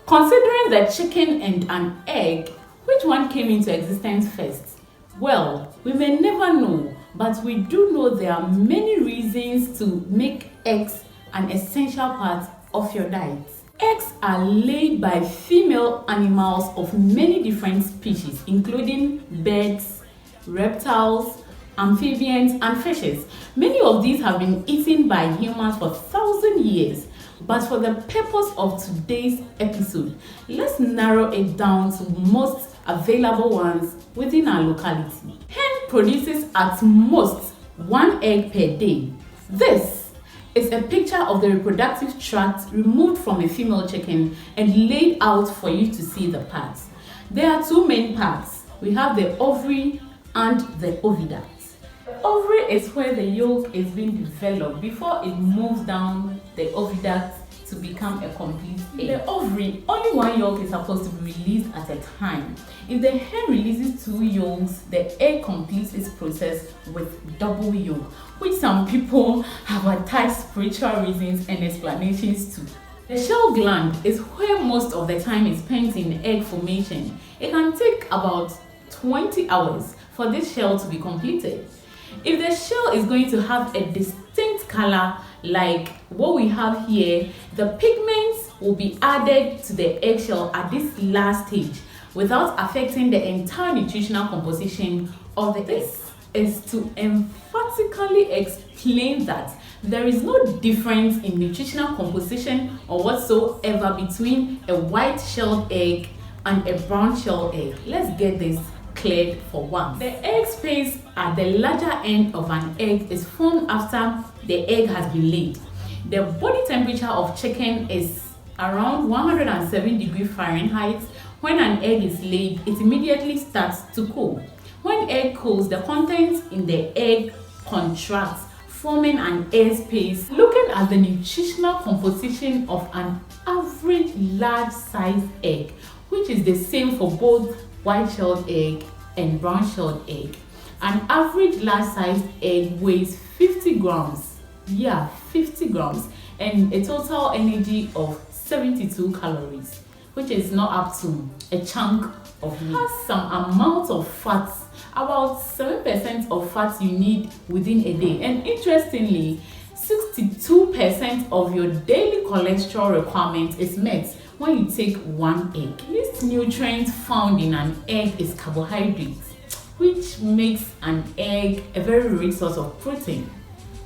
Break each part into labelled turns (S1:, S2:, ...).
S1: Considering the chicken and an egg, which one came into existence first? Well, we may never know, but we do know there are many reasons to make eggs an essential part of your diet. Eggs are laid by female animals of many different species, including birds, reptiles, amphibians, and fishes. Many of these have been eaten by humans for thousands of years. But for the purpose of today's episode, let's narrow it down to most available ones within our locality. Hen produces at most 1 egg per day. This is a picture of the reproductive tract removed from a female chicken and laid out for you to see the parts. There are two main parts. We have the ovary and the oviduct. The ovary is where the yolk is being developed before it moves down the oviduct to become a complete egg. The ovary, only one yolk is supposed to be released at a time. If the hen releases 2 yolks, the egg completes its process with double yolk, which some people have attached spiritual reasons and explanations to. The shell gland is where most of the time is spent in egg formation. It can take about 20 hours for this shell to be completed. If the shell is going to have a distinct color like what we have here, the pigments will be added to the eggshell at this last stage without affecting the entire nutritional composition of the egg. This is to emphatically explain that there is no difference in nutritional composition or whatsoever between a white shelled egg and a brown shelled egg. Let's get this cleared for once. The egg space at the larger end of an egg is formed after the egg has been laid. The body temperature of chicken is around 107 degrees Fahrenheit. When an egg is laid, it immediately starts to cool. When egg cools, the contents in the egg contracts, forming an air space. Looking at the nutritional composition of an average large-sized egg, which is the same for both white-shelled egg and brown-shelled egg. An average large-sized egg weighs 50 grams. Yeah, 50 grams. And a total energy of 72 calories, which is not up to a chunk of meat. It has some amount of fats, about 7% of fats you need within a day. And interestingly, 62% of your daily cholesterol requirement is met when you take 1 egg. This nutrient found in an egg is carbohydrates, which makes an egg a very rich source of protein.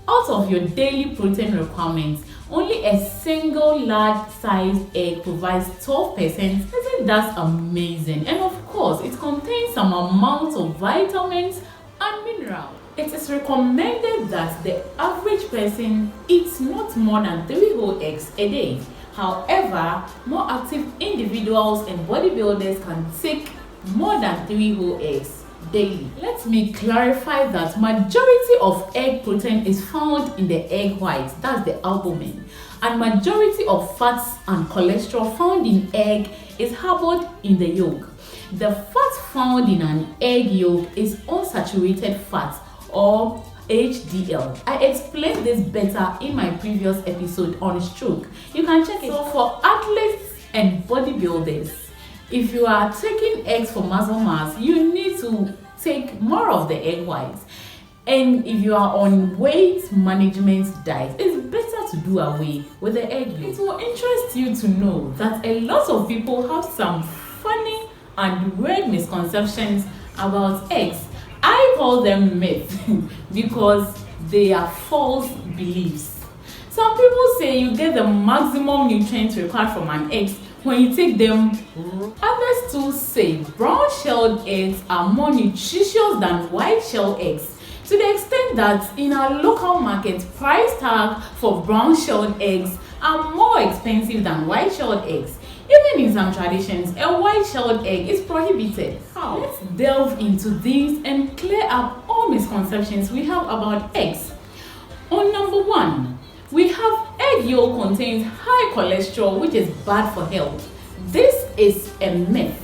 S1: Out of your daily protein requirements, only a single large-sized egg provides 12%. Isn't that amazing? And of course, it contains some amount of vitamins and minerals. It is recommended that the average person eats not more than 3 whole eggs a day. However, more active individuals and bodybuilders can take more than 3 whole eggs daily. Let me clarify that majority of egg protein is found in the egg white, that's the albumin, and majority of fats and cholesterol found in egg is harbored in the yolk. The fat found in an egg yolk is unsaturated fat, or HDL. I explained this better in my previous episode on stroke. You can check it. So for athletes and bodybuilders, if you are taking eggs for muscle mass, you need to take more of the egg whites. And if you are on weight management diet, it's better to do away with the egg yolk. It will interest you to know that a lot of people have some funny and weird misconceptions about eggs. I call them myths because they are false beliefs. Some people say you get the maximum nutrients required from an egg when you take them. Others too say brown-shelled eggs are more nutritious than white-shelled eggs, to the extent that in our local market, price tag for brown-shelled eggs are more expensive than white-shelled eggs. Even in some traditions, a white-shelled egg is prohibited. How? Let's delve into these and clear up all misconceptions we have about eggs. On number 1, we have egg yolk contains high cholesterol, which is bad for health. This is a myth.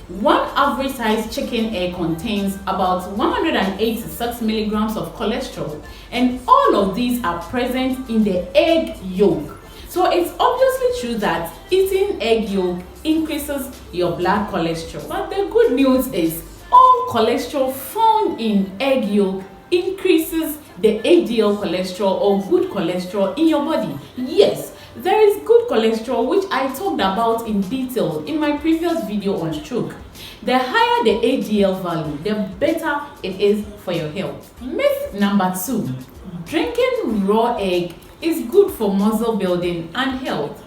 S1: One average sized chicken egg contains about 186 milligrams of cholesterol, and all of these are present in the egg yolk. So it's obviously true that eating egg yolk increases your blood cholesterol. But the good news is all cholesterol found in egg yolk increases the HDL cholesterol or good cholesterol in your body. Yes, there is good cholesterol, which I talked about in detail in my previous video on stroke. The higher the HDL value, the better it is for your health. Myth number 2, drinking raw egg is good for muscle building and health.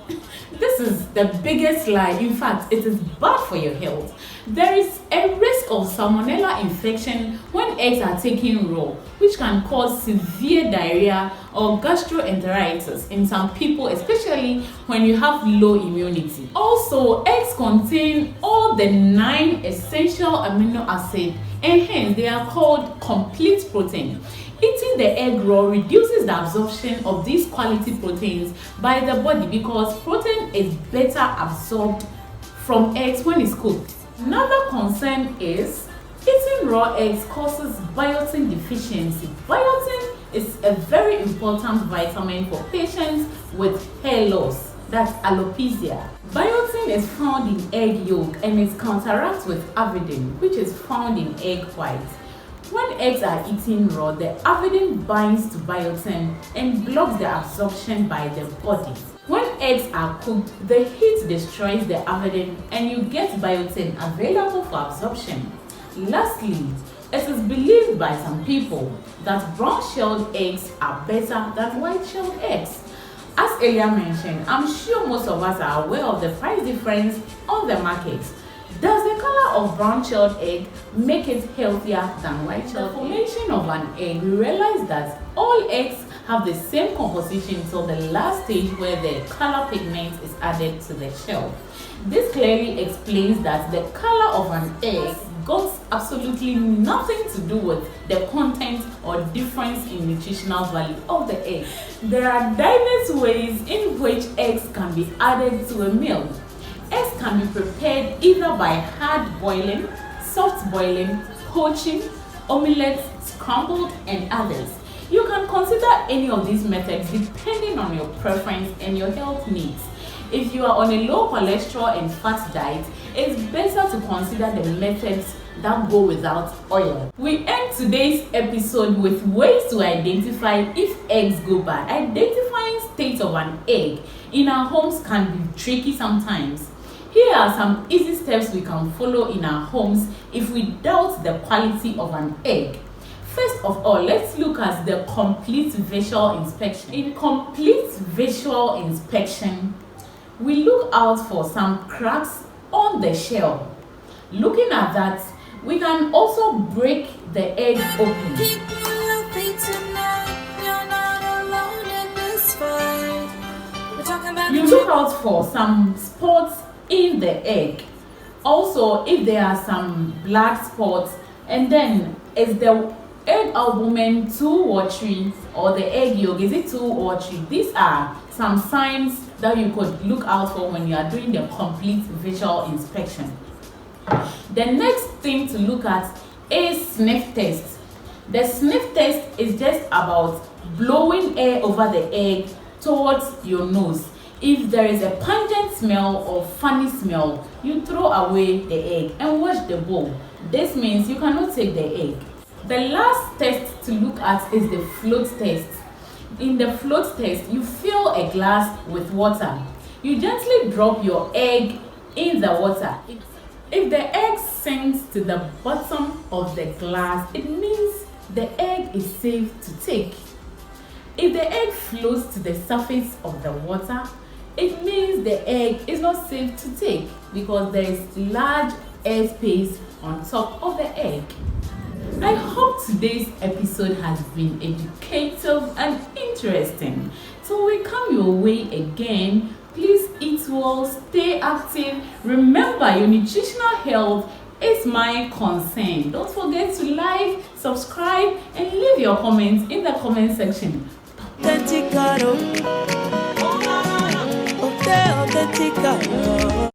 S1: This is the biggest lie. In fact, it is bad for your health. There is a risk of salmonella infection when eggs are taken raw, which can cause severe diarrhea or gastroenteritis in some people, especially when you have low immunity. Also, eggs contain all the 9 essential amino acids, and hence they are called complete protein. Eating the egg raw reduces the absorption of these quality proteins by the body because protein is better absorbed from eggs when it's cooked. Another concern is eating raw eggs causes biotin deficiency. Biotin is a very important vitamin for patients with hair loss, that's alopecia. Biotin is found in egg yolk and it counteracts with avidin, which is found in egg white. When eggs are eaten raw, the avidin binds to biotin and blocks the absorption by the body. When eggs are cooked, the heat destroys the avidin and you get biotin available for absorption. Lastly, it is believed by some people that brown-shelled eggs are better than white-shelled eggs. As earlier mentioned, I'm sure most of us are aware of the price difference on the market. Does the color of brown-shelled egg make it healthier than white-shelled egg? Formation of an egg, we realize that all eggs have the same composition until the last stage where the color pigment is added to the shell. This clearly explains that the color of an egg got absolutely nothing to do with the content or difference in nutritional value of the egg. There are diverse ways in which eggs can be added to a meal. Eggs can be prepared either by hard boiling, soft boiling, poaching, omelette, scrambled, and others. You can consider any of these methods depending on your preference and your health needs. If you are on a low cholesterol and fat diet, it's better to consider the methods that go without oil. We end today's episode with ways to identify if eggs go bad. Identifying state of an egg in our homes can be tricky sometimes. Here are some easy steps we can follow in our homes if we doubt the quality of an egg. First of all, let's look at the complete visual inspection. In complete visual inspection, we look out for some cracks on the shell. Looking at that, we can also break the egg open. You look out for some spots in the egg. Also, if there are some black spots, and then is the egg albumin too watery or the egg yolk, is it too watery? These are some signs that you could look out for when you are doing the complete visual inspection. The next thing to look at is sniff test. The sniff test is just about blowing air over the egg towards your nose. If there is a pungent smell or funny smell, you throw away the egg and wash the bowl. This means you cannot take the egg. The last test to look at is the float test. In the float test, you fill a glass with water. You gently drop your egg in the water. If the egg sinks to the bottom of the glass, it means the egg is safe to take. If the egg floats to the surface of the water, it means the egg is not safe to take because there is large air space on top of the egg. I hope today's episode has been educative and interesting. So we come your way again. Please eat well, stay active. Remember, your nutritional health is my concern. Don't forget to like, subscribe, and leave your comments in the comment section.